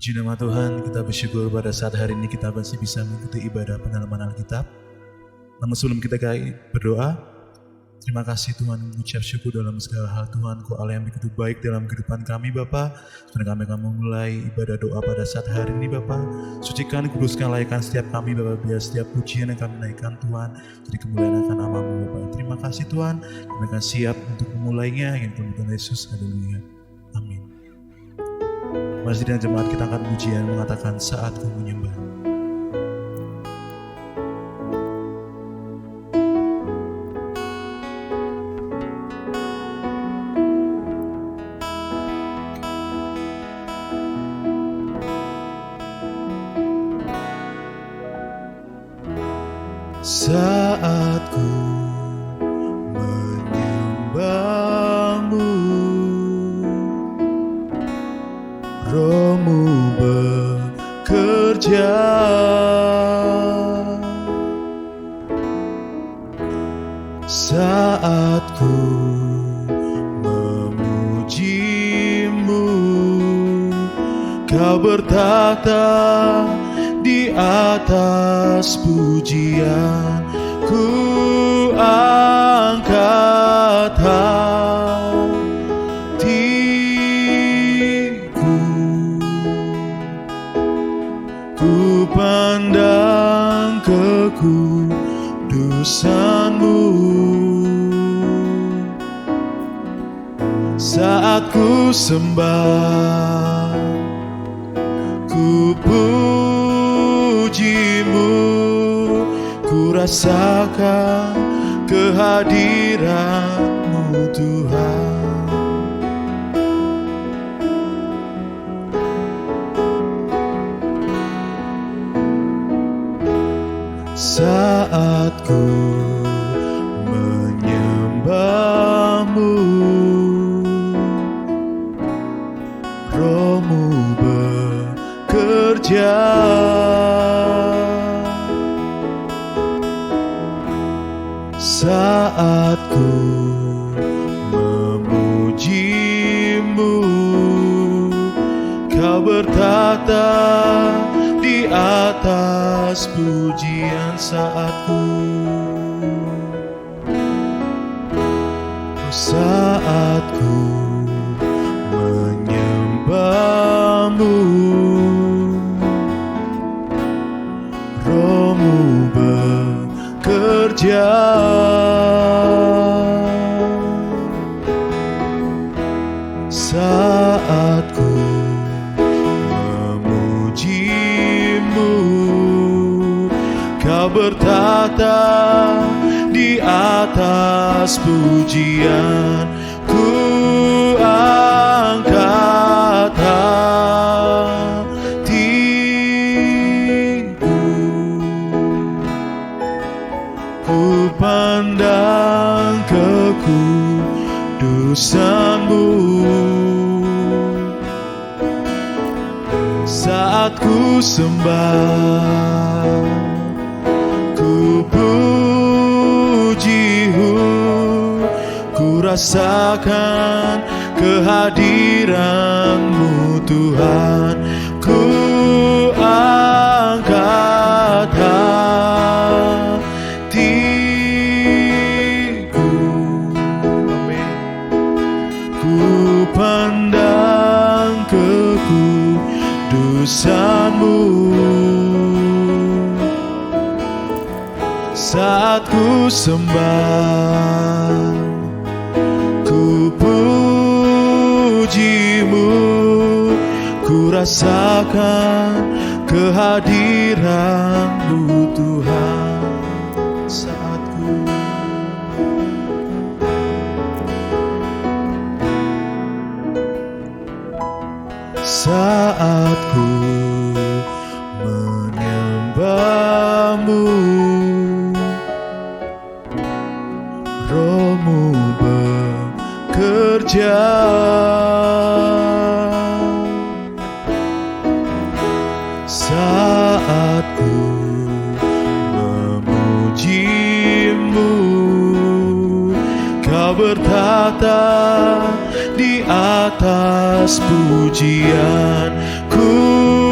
Puji nama Tuhan, kita bersyukur pada saat hari ini kita masih bisa mengikuti ibadah pendalaman Alkitab. Namun sebelum kita berdoa, terima kasih Tuhan, mengucap syukur dalam segala hal Tuhan, Kau Allah yang begitu baik dalam kehidupan kami Bapa. Sebenarnya kami akan memulai ibadah doa pada saat hari ini Bapa. Sucikan, kuduskan, layakkan setiap kami Bapa, biar setiap pujian yang kami naikkan Tuhan, jadi kemuliaan akan nama-Mu Bapa. Terima kasih Tuhan, kami akan siap untuk memulainya, yang Tuhan Yesus, haleluya, amin. Masih dengan jemaat kita akan pujian mengatakan saatku menyembah. Saatku menyembah-Mu, Roh-Mu bekerja, saatku memuji-Mu, Kau bertata di atas pujian, ku angkat hatiku, ku pandang kekudusan-Mu. Saat ku sembah, ku puji-Mu, ku rasakan kehadiran-Mu Tuhan. Saat ku menyembah-Mu, Roh-Mu bekerja, saat ku memuji-Mu, Kau bertata di atas pujian. Saat ku menyembah-Mu, Roh-Mu bekerja, saat ku memuji-Mu, Kau bertata di atas pujian, ku angkat hatiku, ku pandang kekudusan-Mu. Saat ku sembah, ku puji-Mu, ku rasakan kehadiran-Mu Tuhan, ku angkat hatiku, ku pandang kekudusan-Mu. Saat ku sembah, ku puji-Mu, ku rasakan kehadiran-Mu Tuhan. Saat ku menyembah-Mu, Roh-Mu bekerja, saat ku memuji-Mu, Kau bertata di atas pujian, ku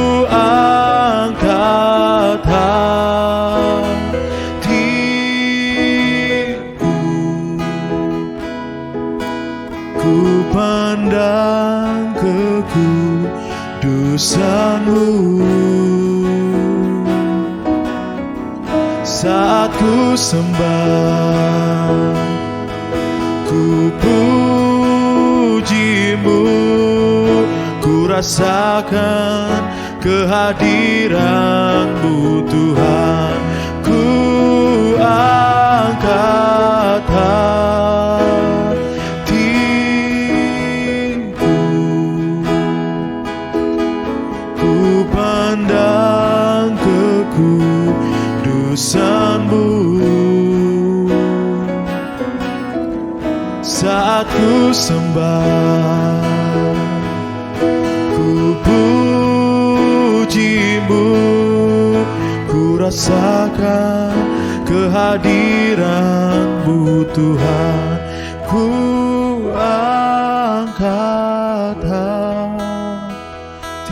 kekudusanmu. Saat ku sembah, ku pujimu, ku rasakan kehadiran-Mu Tuhan. Ku angkat hatiku, ku pandang kekudusan-Mu. Saat ku sembah, ku pujimu, ku rasakan kehadiran-Mu Tuhan. Ku angkat hatiku,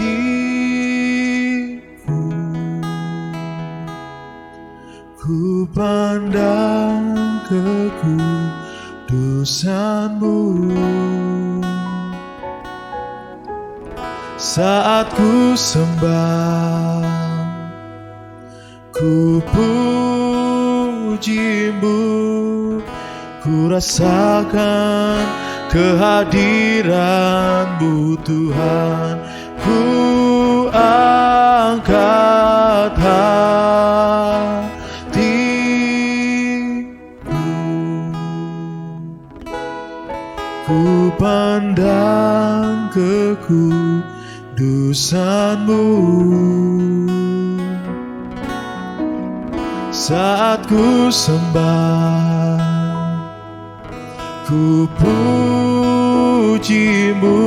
ku pandang kekudusan-Mu. Saat ku sembah, ku pujimu, ku rasakan kehadiran-Mu Tuhan. Ku angkat hatiku, ku pandang kekudusan-Mu. Saat ku sembah, ku pujimu,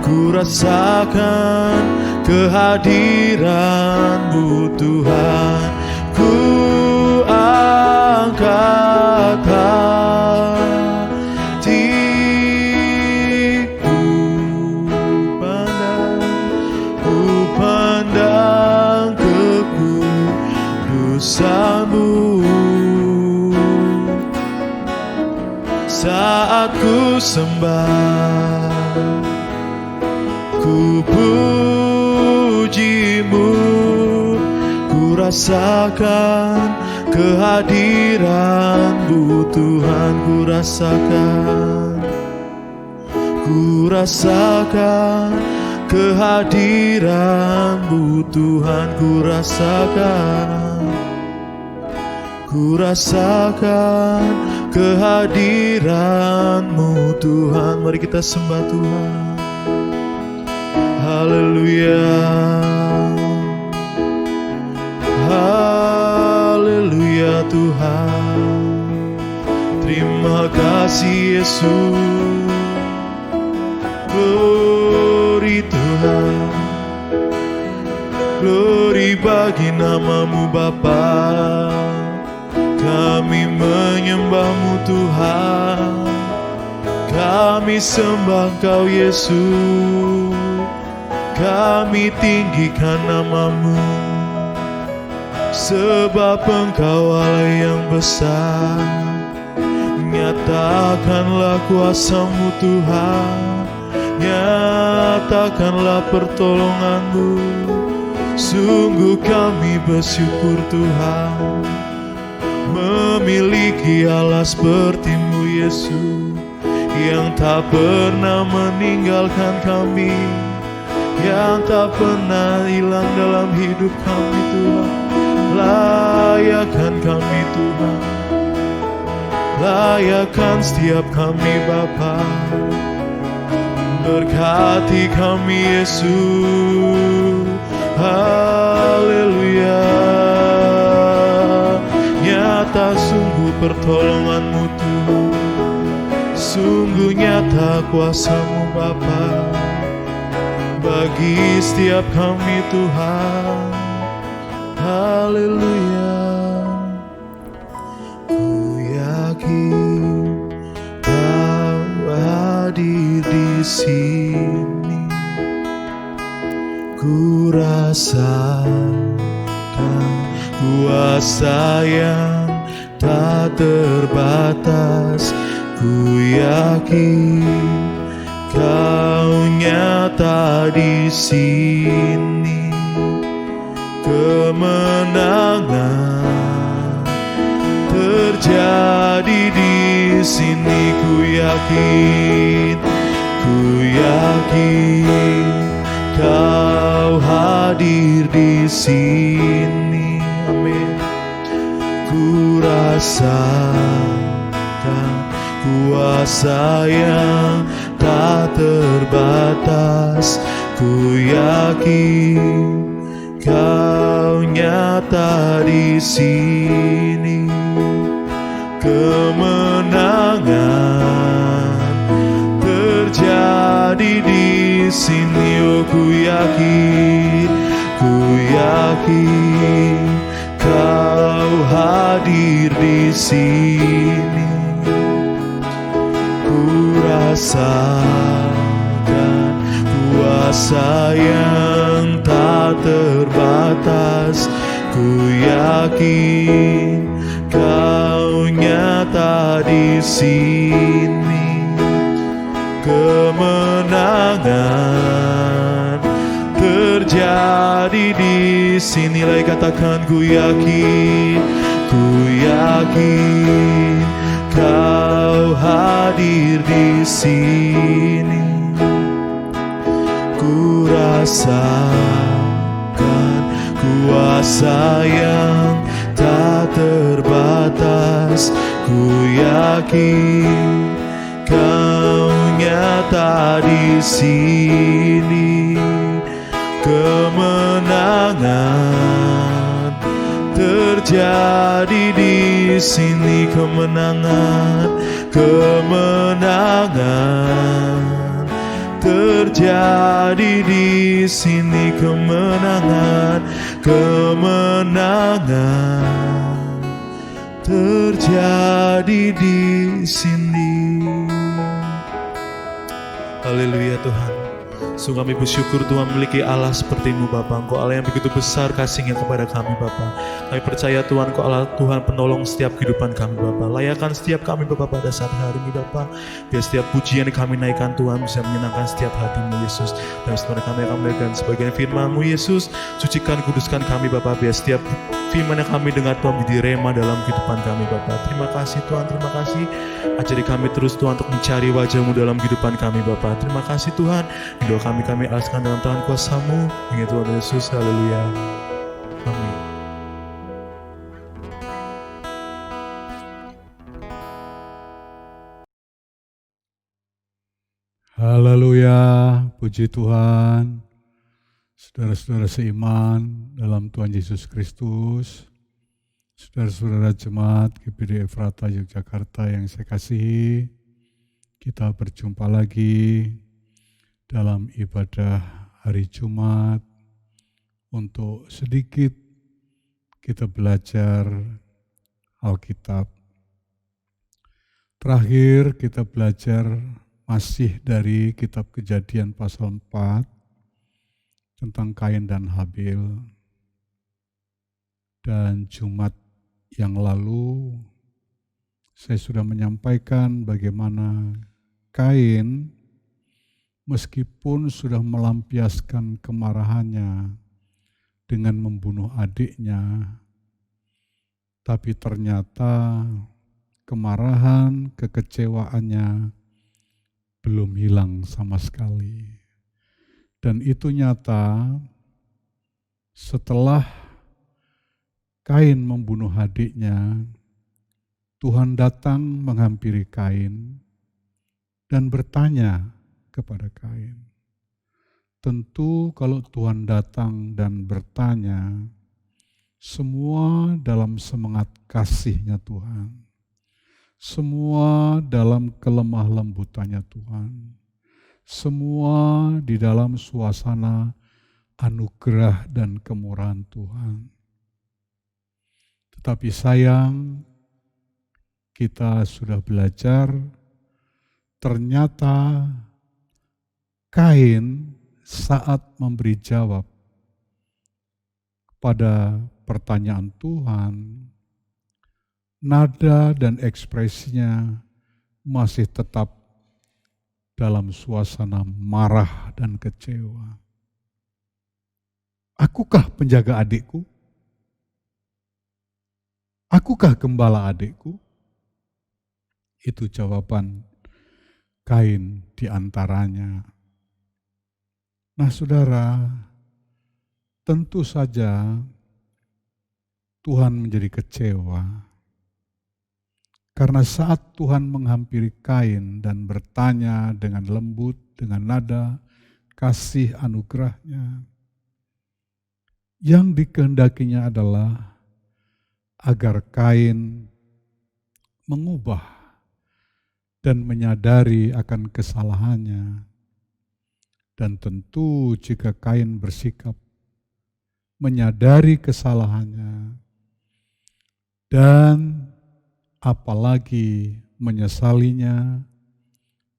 ku rasakan kehadiran-Mu Tuhan. Ku angkat hatiku, ku pandang kekudusan-Mu. Saat ku sembah, ku pujimu, ku rasakan kehadiran-Mu Tuhan. Ku rasakan kehadiran-Mu Tuhan. Ku rasakan kehadiran-Mu Tuhan. Mari kita sembah Tuhan. Haleluya, haleluya Tuhan. Terima kasih Yesus. Glory Tuhan, glory bagi nama-Mu Bapa. Kami menyembah-Mu Tuhan, kami sembah Engkau Yesus. Kami tinggikan nama-Mu, sebab Engkau Allah yang besar. Nyatakanlah kuasa-Mu Tuhan, nyatakanlah pertolongan-Mu. Sungguh kami bersyukur Tuhan, memiliki Allah seperti-Mu Yesus, yang tak pernah meninggalkan kami, yang tak pernah hilang dalam hidup kami Tuhan. Layakkan kami Tuhan, layakkan setiap kami Bapa. Berkati kami Yesus. Haleluya. Nyata sungguh pertolongan-Mu Tuhan, sungguh nyata kuasa-Mu Bapa bagi setiap kami Tuhan. Haleluya. Ku yakin Kau hadir di sini, ku rasakan kuasa yang tak terbatas. Ku yakin Kau nyata di sini, kemenangan terjadi di sini. Ku yakin Kau hadir di sini. Amin. Ku rasakan kuasa yang tak terbatas. Ku yakin Kau nyata di sini, kemenangan terjadi di sini. Oh, ku yakin Kau hadir di sini. Ku rasakan kuasa yang tak terbatas. Ku yakin Kau nyata di sini, kemenangan terjadi di sini. Lagi katakan, ku yakin Kau hadir di sini. Ku rasakan kuasa yang tak terbatas. Ku yakin Kau nyata di sini, kemenangan terjadi di sini. Kemenangan terjadi di sini. Kemenangan terjadi di sini. Haleluya Tuhan. Sungguh kami bersyukur Tuhan memiliki Allah seperti-Mu Bapa. Engkau Allah yang begitu besar kasih-Nya kepada kami Bapa. Kami percaya Tuhan Engkau Allah Tuhan penolong setiap kehidupan kami Bapa. Layakan setiap kami Bapa pada saat hari ini Bapa. Biar setiap pujian yang kami naikkan Tuhan bisa menyenangkan setiap hati-Mu Yesus. Dan sebenarnya kami akan memberikan sebagian firman-Mu Yesus. Sucikan kuduskan kami Bapa. Biar setiap firman yang kami dengar Tuhan menjadi rema dalam kehidupan kami Bapa. Terima kasih Tuhan, terima kasih. Ajari kami terus Tuhan untuk mencari wajah-Mu dalam kehidupan kami Bapa. Terima kasih Tuhan. Doa kami alaskan dalam tangan kuasa-Mu. Ingat Tuhan Yesus, haleluya. Amin. Haleluya, puji Tuhan. Saudara-saudara seiman dalam Tuhan Yesus Kristus, saudara-saudara jemaat GPD Efrata Yogyakarta yang saya kasihi, kita berjumpa lagi dalam ibadah hari Jumat untuk sedikit kita belajar Alkitab. Terakhir kita belajar masih dari kitab Kejadian pasal 4 tentang Kain dan Habil. Dan Jumat yang lalu saya sudah menyampaikan bagaimana Kain meskipun sudah melampiaskan kemarahannya dengan membunuh adiknya, tapi ternyata kemarahan, kekecewaannya belum hilang sama sekali. Dan itu nyata setelah Kain membunuh adiknya, Tuhan datang menghampiri Kain dan bertanya kepada Kain. Tentu kalau Tuhan datang dan bertanya, semua dalam semangat kasih-Nya Tuhan. Semua dalam kelemah lembutannya Tuhan. Semua di dalam suasana anugerah dan kemurahan Tuhan. Tetapi sayang, kita sudah belajar, ternyata Kain saat memberi jawab pada pertanyaan Tuhan, nada dan ekspresinya masih tetap dalam suasana marah dan kecewa. Akukah penjaga adikku? Akukah gembala adikku? Itu jawaban Kain di antaranya. Nah saudara, tentu saja Tuhan menjadi kecewa. Karena saat Tuhan menghampiri Kain dan bertanya dengan lembut, dengan nada kasih anugerahnya, yang dikehendakinya adalah agar Kain mengubah dan menyadari akan kesalahannya. Dan tentu jika Kain bersikap menyadari kesalahannya dan apalagi menyesalinya,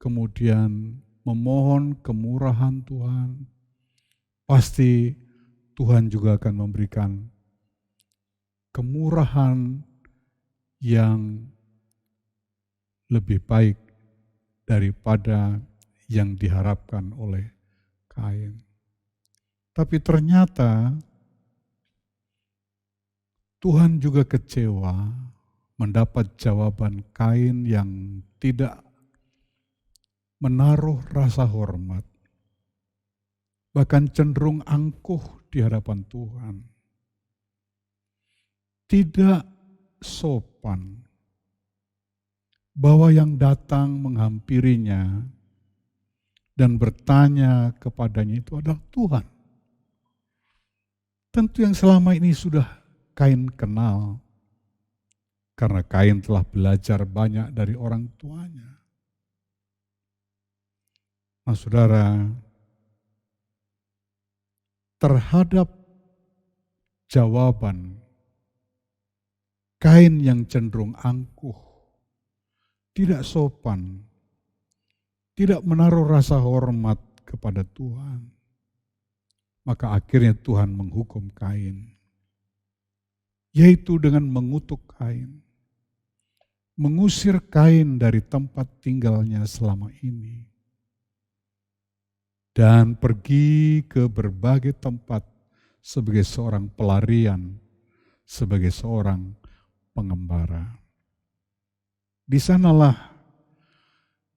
kemudian memohon kemurahan Tuhan, pasti Tuhan juga akan memberikan kemurahan yang lebih baik daripada yang diharapkan oleh Kain. Tapi ternyata Tuhan juga kecewa mendapat jawaban Kain yang tidak menaruh rasa hormat, bahkan cenderung angkuh di hadapan Tuhan. Tidak sopan bahwa yang datang menghampirinya dan bertanya kepadanya itu adalah Tuhan. Tentu yang selama ini sudah Kain kenal, karena Kain telah belajar banyak dari orang tuanya. Nah saudara, terhadap jawaban Kain yang cenderung angkuh, tidak sopan, tidak menaruh rasa hormat kepada Tuhan, maka akhirnya Tuhan menghukum Kain, yaitu dengan mengutuk Kain, mengusir Kain dari tempat tinggalnya selama ini, dan pergi ke berbagai tempat sebagai seorang pelarian, sebagai seorang pengembara. Di sanalah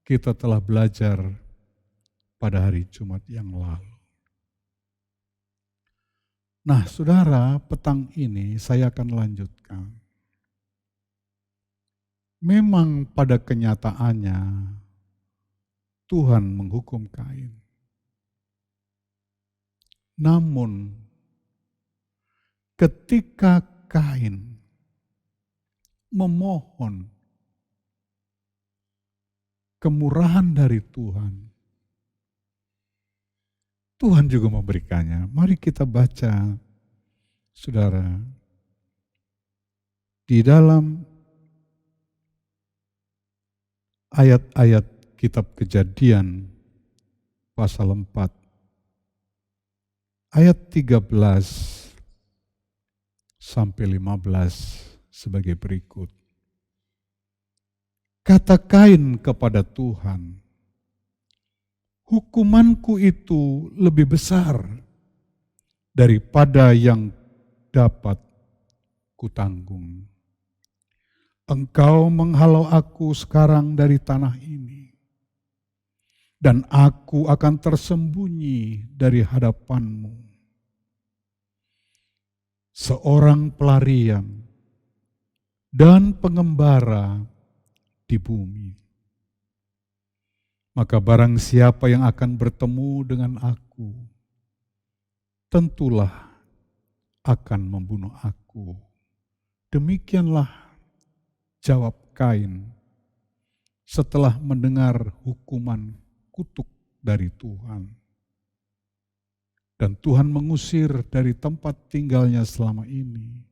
kita telah belajar pada hari Jumat yang lalu. Nah, saudara, petang ini saya akan lanjutkan. Memang pada kenyataannya Tuhan menghukum Kain. Namun, ketika Kain memohon kemurahan dari Tuhan, Tuhan juga memberikannya. Mari kita baca, saudara, di dalam ayat-ayat kitab Kejadian pasal 4, ayat 13 sampai 15 sebagai berikut. Kata Kain kepada Tuhan, hukumanku itu lebih besar daripada yang dapat kutanggung. Engkau menghalau aku sekarang dari tanah ini, dan aku akan tersembunyi dari hadapanmu. Seorang pelarian dan pengembara di bumi. Maka barang siapa yang akan bertemu dengan aku, tentulah akan membunuh aku. Demikianlah jawab Kain setelah mendengar hukuman kutuk dari Tuhan. Dan Tuhan mengusir dari tempat tinggalnya selama ini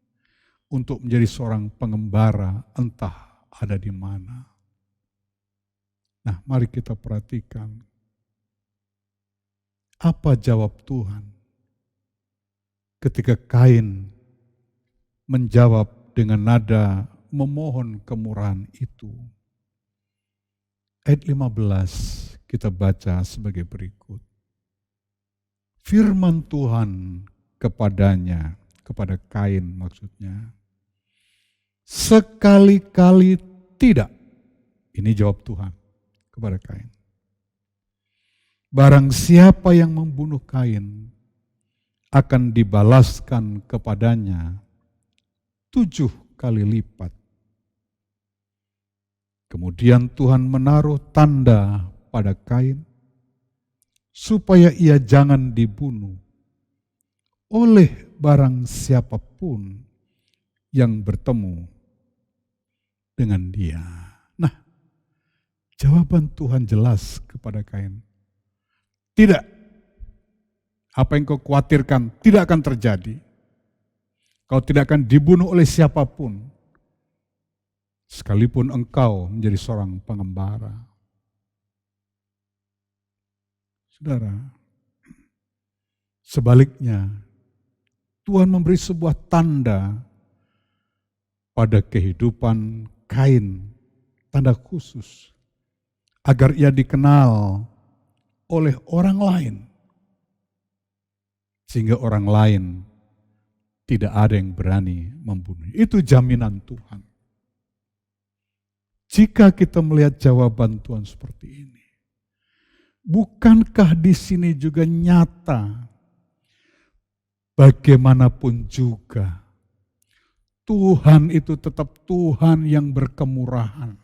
untuk menjadi seorang pengembara, entah ada di mana. Nah, mari kita perhatikan apa jawab Tuhan ketika Kain menjawab dengan nada memohon kemurahan itu. ayat 15 kita baca sebagai berikut. Firman Tuhan kepadanya, kepada Kain maksudnya, sekali-kali tidak. Ini jawab Tuhan kepada Kain. Barang siapa yang membunuh Kain akan dibalaskan kepadanya 7 kali lipat. Kemudian Tuhan menaruh tanda pada Kain supaya ia jangan dibunuh oleh barang siapapun yang bertemu dengan dia. Nah, jawaban Tuhan jelas kepada Kain. Tidak. Apa yang kau khawatirkan tidak akan terjadi. Kau tidak akan dibunuh oleh siapapun. Sekalipun engkau menjadi seorang pengembara. Saudara, sebaliknya, Tuhan memberi sebuah tanda pada kehidupan Kain, tanda khusus, agar ia dikenal oleh orang lain, sehingga orang lain tidak ada yang berani membunuh. Itu jaminan Tuhan. Jika kita melihat jawaban Tuhan seperti ini, bukankah di sini juga nyata bagaimanapun juga Tuhan itu tetap Tuhan yang berkemurahan.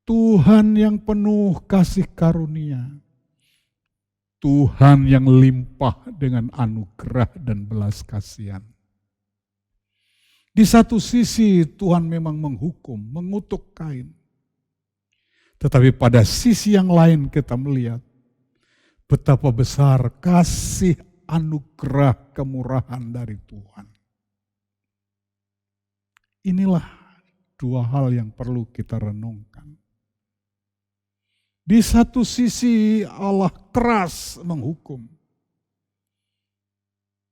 Tuhan yang penuh kasih karunia. Tuhan yang limpah dengan anugerah dan belas kasihan. Di satu sisi Tuhan memang menghukum, mengutuk Kain. Tetapi pada sisi yang lain kita melihat betapa besar kasih anugerah kemurahan dari Tuhan. Inilah dua hal yang perlu kita renungkan. Di satu sisi Allah keras menghukum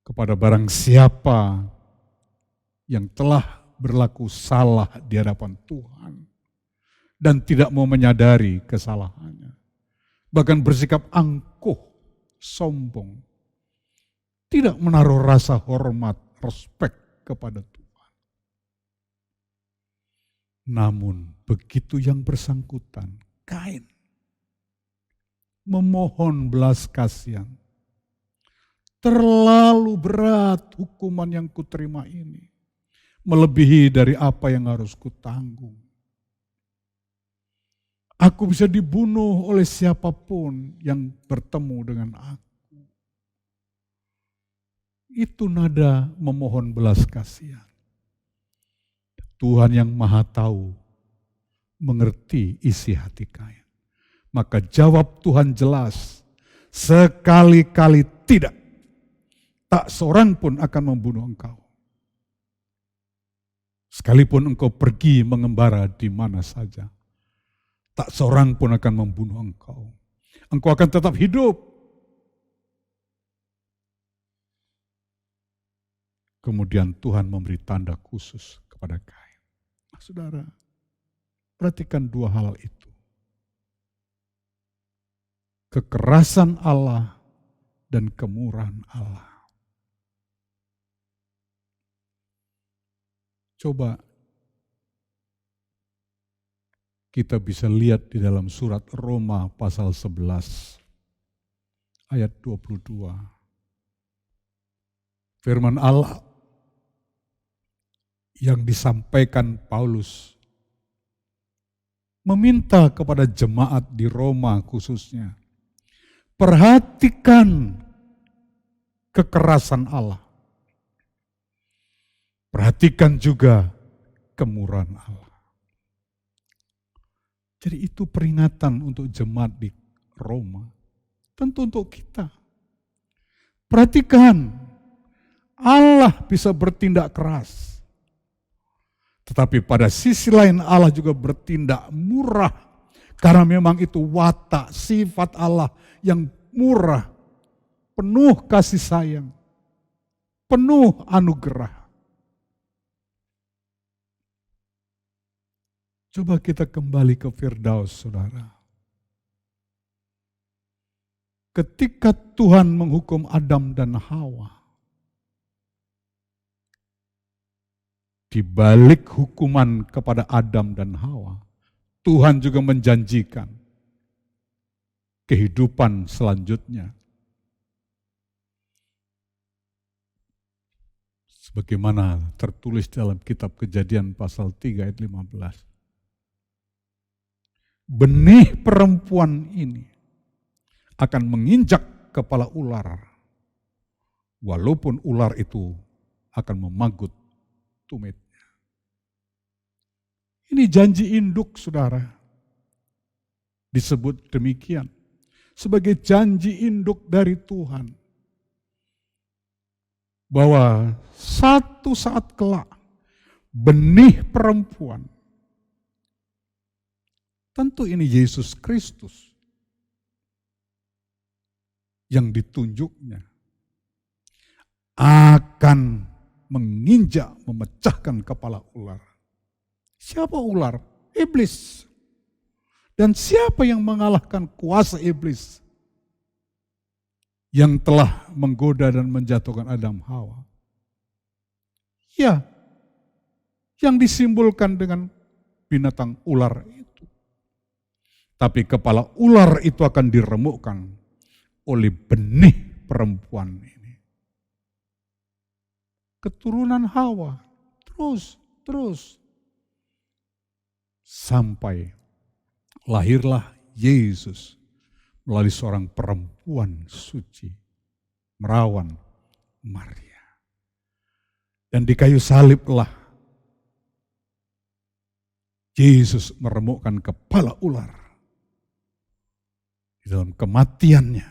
kepada barang siapa yang telah berlaku salah di hadapan Tuhan dan tidak mau menyadari kesalahannya. Bahkan bersikap angkuh, sombong, tidak menaruh rasa hormat, respek kepada Tuhan. Namun begitu yang bersangkutan, Kain, memohon belas kasihan. Terlalu berat hukuman yang kuterima ini. Melebihi dari apa yang harus kutanggung. Aku bisa dibunuh oleh siapapun yang bertemu dengan aku. Itu nada memohon belas kasihan. Tuhan yang Maha Tahu mengerti isi hati Kain. Maka jawab Tuhan jelas, sekali-kali tidak. Tak seorang pun akan membunuh engkau. Sekalipun engkau pergi mengembara di mana saja, tak seorang pun akan membunuh engkau. Engkau akan tetap hidup. Kemudian Tuhan memberi tanda khusus kepada Kain. Nah, saudara, perhatikan dua hal itu. Kekerasan Allah dan kemurahan Allah. Coba kita bisa lihat di dalam surat Roma pasal 11 ayat 22. Firman Allah yang disampaikan Paulus meminta kepada jemaat di Roma khususnya, perhatikan kekerasan Allah. Perhatikan juga kemurahan Allah. Jadi itu peringatan untuk jemaat di Roma. Tentu untuk kita. Perhatikan, Allah bisa bertindak keras. Tetapi pada sisi lain Allah juga bertindak murah. Karena memang itu watak, sifat Allah yang murah. Penuh kasih sayang. Penuh anugerah. Coba kita kembali ke Firdaus, saudara. Ketika Tuhan menghukum Adam dan Hawa, di balik hukuman kepada Adam dan Hawa, Tuhan juga menjanjikan kehidupan selanjutnya. Sebagaimana tertulis dalam kitab Kejadian pasal 3 ayat 15. Benih perempuan ini akan menginjak kepala ular, walaupun ular itu akan memagut tumitnya. Ini janji induk, saudara. Disebut demikian. Sebagai janji induk dari Tuhan. Bahwa satu saat kelak, benih perempuan, tentu ini Yesus Kristus yang ditunjuknya, akan menginjak, memecahkan kepala ular. Siapa ular? Iblis. Dan siapa yang mengalahkan kuasa iblis yang telah menggoda dan menjatuhkan Adam Hawa? Ya, yang disimbolkan dengan binatang ular itu. Tapi kepala ular itu akan diremukkan oleh benih perempuan ini. Keturunan Hawa, terus. Sampai lahirlah Yesus melalui seorang perempuan suci, merawan Maria. Dan di kayu saliblah Yesus meremukkan kepala ular. Di dalam kematiannya,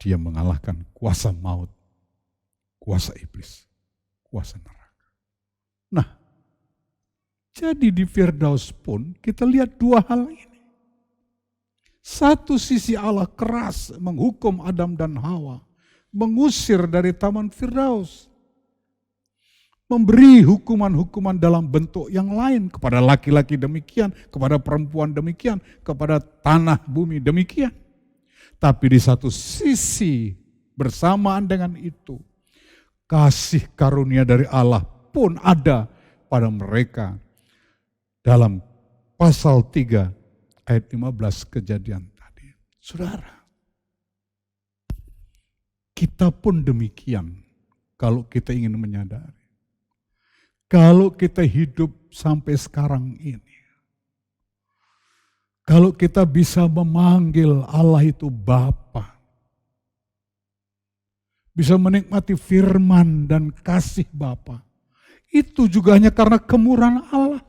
dia mengalahkan kuasa maut, kuasa iblis, kuasa neraka. Nah, jadi di Firdaus pun kita lihat dua hal ini. Satu sisi Allah keras menghukum Adam dan Hawa, mengusir dari Taman Firdaus, memberi hukuman-hukuman dalam bentuk yang lain kepada laki-laki demikian, kepada perempuan demikian, kepada tanah bumi demikian. Tapi di satu sisi bersamaan dengan itu, kasih karunia dari Allah pun ada pada mereka. Dalam pasal 3 ayat 15 Kejadian tadi. Saudara, kita pun demikian kalau kita ingin menyadari. Kalau kita hidup sampai sekarang ini. Kalau kita bisa memanggil Allah itu Bapa. Bisa menikmati firman dan kasih Bapa. Itu juga hanya karena kemurahan Allah.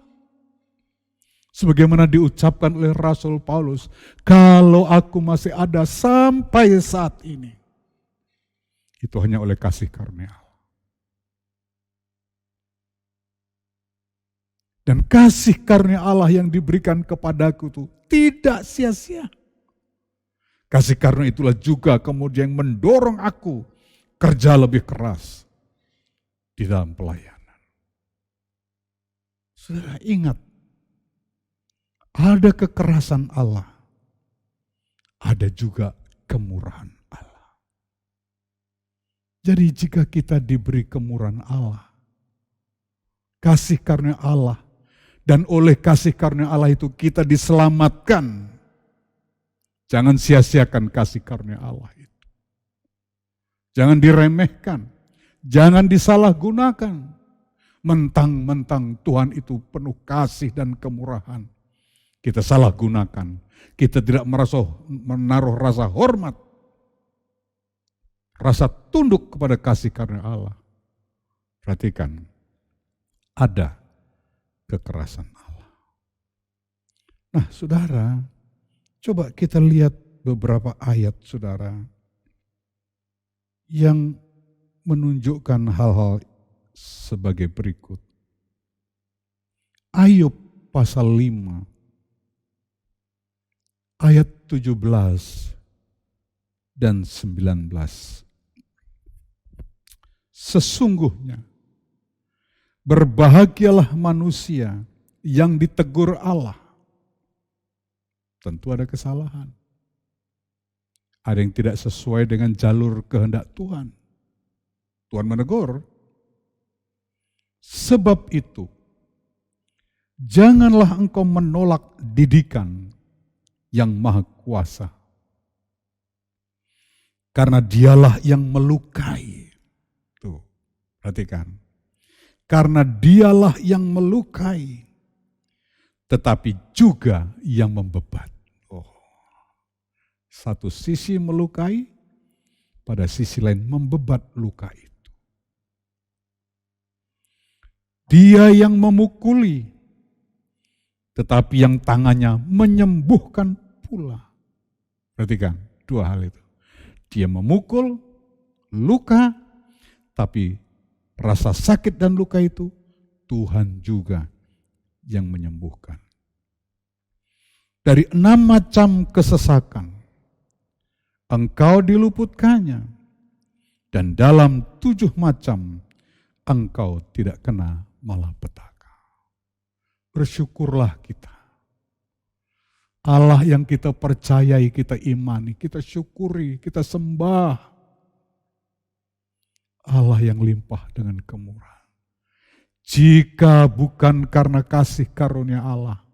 Sebagaimana diucapkan oleh Rasul Paulus, kalau aku masih ada sampai saat ini, itu hanya oleh kasih karunia Allah. Dan kasih karunia Allah yang diberikan kepadaku itu tidak sia-sia. Kasih karunia itulah juga kemudian mendorong aku kerja lebih keras di dalam pelayanan. Saudara ingat, ada kekerasan Allah, ada juga kemurahan Allah. Jadi jika kita diberi kemurahan Allah, kasih karunia Allah, dan oleh kasih karunia Allah itu kita diselamatkan, jangan sia-siakan kasih karunia Allah itu. Jangan diremehkan, jangan disalahgunakan. Mentang-mentang Tuhan itu penuh kasih dan kemurahan. Kita salah gunakan, kita tidak menaruh rasa hormat, rasa tunduk kepada kasih karunia Allah. Perhatikan, ada kekerasan Allah. Nah, saudara, coba kita lihat beberapa ayat, saudara, yang menunjukkan hal-hal sebagai berikut. Ayub pasal 5. Ayat 17 dan 19. Sesungguhnya Berbahagialah manusia yang ditegur Allah. Tentu ada kesalahan. Ada yang tidak sesuai dengan jalur kehendak Tuhan. Tuhan menegur. Sebab itu, janganlah engkau menolak didikan yang maha kuasa. Karena dialah yang melukai. Tuh, perhatikan. Karena dialah yang melukai, tetapi juga yang membebat. Oh, satu sisi melukai, pada sisi lain membebat luka itu. Dia yang memukuli, tetapi yang tangannya menyembuhkan pula. Perhatikan, dua hal itu. Dia memukul, luka, tapi rasa sakit dan luka itu Tuhan juga yang menyembuhkan. Dari 6 macam kesesakan, engkau diluputkannya, dan dalam 7 macam engkau tidak kena malapetaka. Bersyukurlah kita. Allah yang kita percayai, kita imani, kita syukuri, kita sembah. Allah yang limpah dengan kemurahan. Jika bukan karena kasih karunia Allah,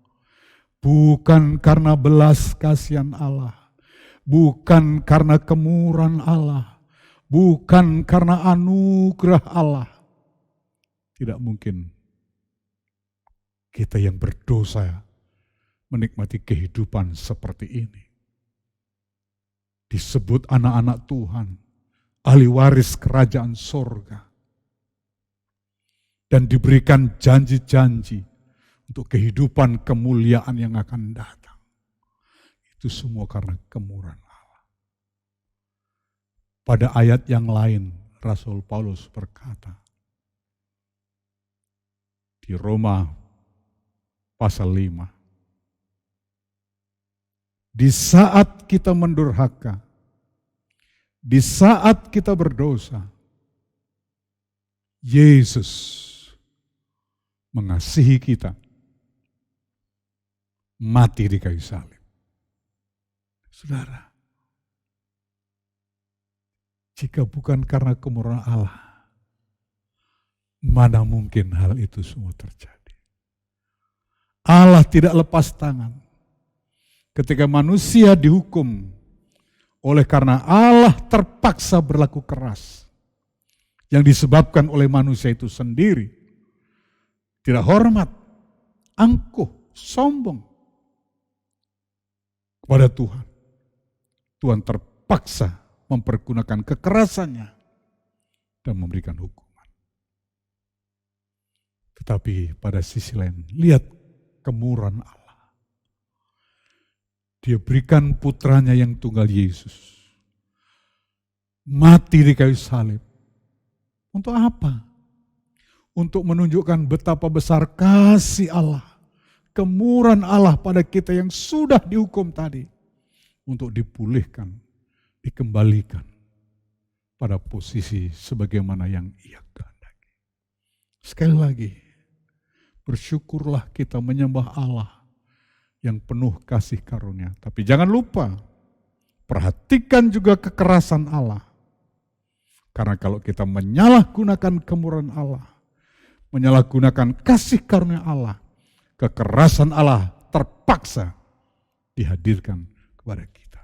bukan karena belas kasihan Allah, bukan karena kemurahan Allah, bukan karena anugerah Allah, tidak mungkin kita yang berdosa menikmati kehidupan seperti ini. Disebut anak-anak Tuhan, ahli waris kerajaan sorga. Dan diberikan janji-janji untuk kehidupan kemuliaan yang akan datang. Itu semua karena kemurahan Allah. Pada ayat yang lain, Rasul Paulus berkata, di Roma pasal 5, di saat kita mendurhaka, di saat kita berdosa, Yesus mengasihi kita, mati di kayu salib. Saudara, jika bukan karena kemurahan Allah, mana mungkin hal itu semua terjadi. Allah tidak lepas tangan. Ketika manusia dihukum oleh karena Allah terpaksa berlaku keras, yang disebabkan oleh manusia itu sendiri, tidak hormat, angkuh, sombong kepada Tuhan. Tuhan terpaksa mempergunakan kekerasannya dan memberikan hukuman. Tetapi pada sisi lain, lihat kemurahan Allah. Dia berikan putranya yang tunggal Yesus mati di kayu salib. Untuk apa? Untuk menunjukkan betapa besar kasih Allah, kemurahan Allah pada kita yang sudah dihukum tadi, untuk dipulihkan, dikembalikan pada posisi sebagaimana yang Ia kehendaki. Sekali lagi, bersyukurlah kita menyembah Allah yang penuh kasih karunia. Tapi jangan lupa, perhatikan juga kekerasan Allah. Karena kalau kita menyalahgunakan kemurahan Allah, menyalahgunakan kasih karunia Allah, kekerasan Allah terpaksa dihadirkan kepada kita.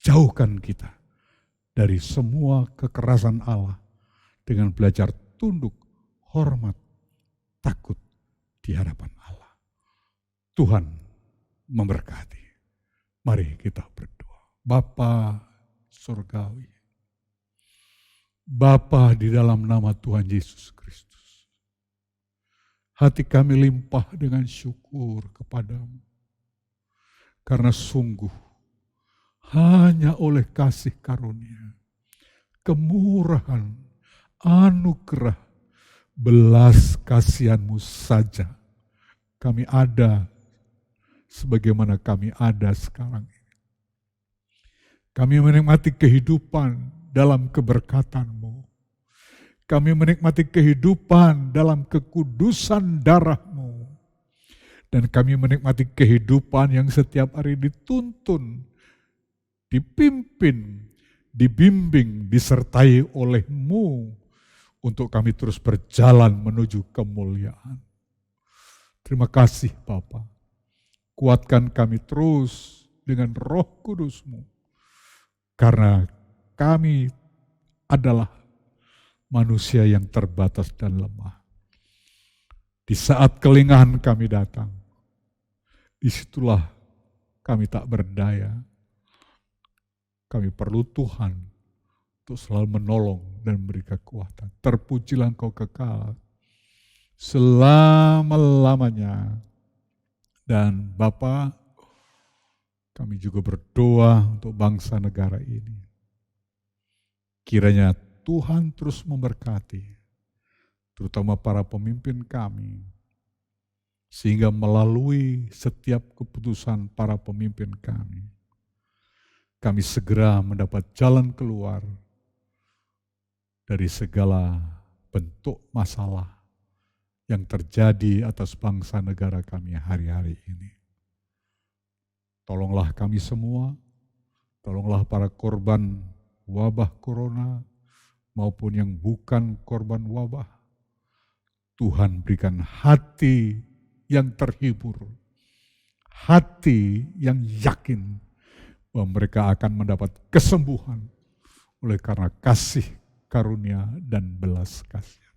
Jauhkan kita dari semua kekerasan Allah dengan belajar tunduk, hormat, takut di hadapan Allah. Tuhan memberkati. Mari kita berdoa. Bapa surgawi, Bapa di dalam nama Tuhan Yesus Kristus, hati kami limpah dengan syukur kepadamu. Karena sungguh hanya oleh kasih karunia, kemurahan, anugerah, belas kasihan-Mu saja kami ada sebagaimana kami ada sekarang ini. Kami menikmati kehidupan dalam keberkatan-Mu. Kami menikmati kehidupan dalam kekudusan darah-Mu. Dan kami menikmati kehidupan yang setiap hari dituntun, dipimpin, dibimbing, disertai oleh-Mu untuk kami terus berjalan menuju kemuliaan. Terima kasih Bapa. Kuatkan kami terus dengan Roh Kudus-Mu. Karena kami adalah manusia yang terbatas dan lemah. Di saat kelingahan kami datang, disitulah kami tak berdaya. Kami perlu Tuhan untuk selalu menolong dan memberi kekuatan. Terpujilah Engkau kekal selama-lamanya. Dan Bapa, kami juga berdoa untuk bangsa negara ini. Kiranya Tuhan terus memberkati, terutama para pemimpin kami, sehingga melalui setiap keputusan para pemimpin kami segera mendapat jalan keluar dari segala bentuk masalah yang terjadi atas bangsa negara kami hari-hari ini. Tolonglah kami semua, tolonglah para korban wabah corona maupun yang bukan korban wabah. Tuhan berikan hati yang terhibur, hati yang yakin bahwa mereka akan mendapat kesembuhan oleh karena kasih karunia dan belas kasihan.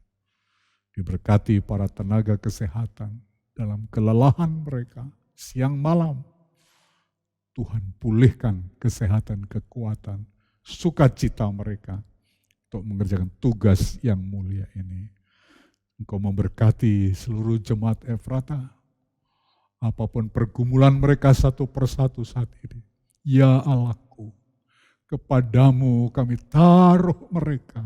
Diberkati para tenaga kesehatan dalam kelelahan mereka siang malam. Tuhan pulihkan kesehatan, kekuatan, sukacita mereka untuk mengerjakan tugas yang mulia ini. Engkau memberkati seluruh jemaat Efrata, apapun pergumulan mereka satu persatu saat ini. Ya Allahku, kepadamu kami taruh mereka.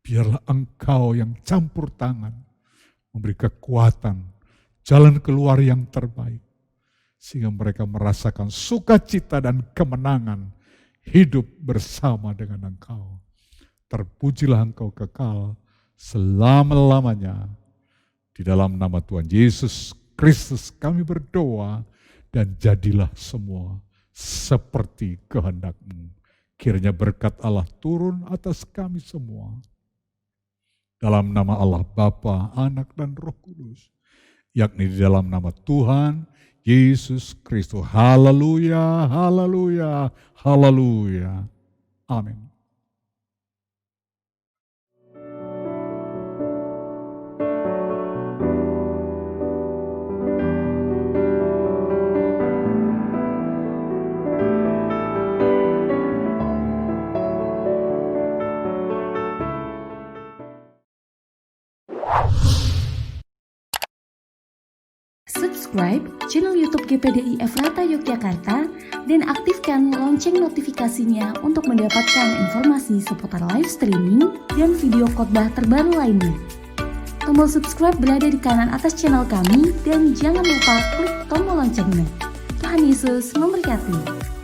Biarlah Engkau yang campur tangan, memberi kekuatan, jalan keluar yang terbaik. Sehingga mereka merasakan sukacita dan kemenangan hidup bersama dengan Engkau. Terpujilah Engkau kekal selama-lamanya. Di dalam nama Tuhan Yesus Kristus kami berdoa dan jadilah semua seperti kehendak-Mu. Kiranya berkat Allah turun atas kami semua. Dalam nama Allah Bapa, Anak dan Roh Kudus. Yakni di dalam nama Tuhan Yesus Kristus. Haleluya, haleluya, haleluya. Amin. Subscribe channel YouTube GPDI Efrata Yogyakarta dan aktifkan lonceng notifikasinya untuk mendapatkan informasi seputar live streaming dan video khotbah terbaru lainnya. Tombol subscribe berada di kanan atas channel kami dan jangan lupa klik tombol loncengnya. Tuhan Yesus memberkati.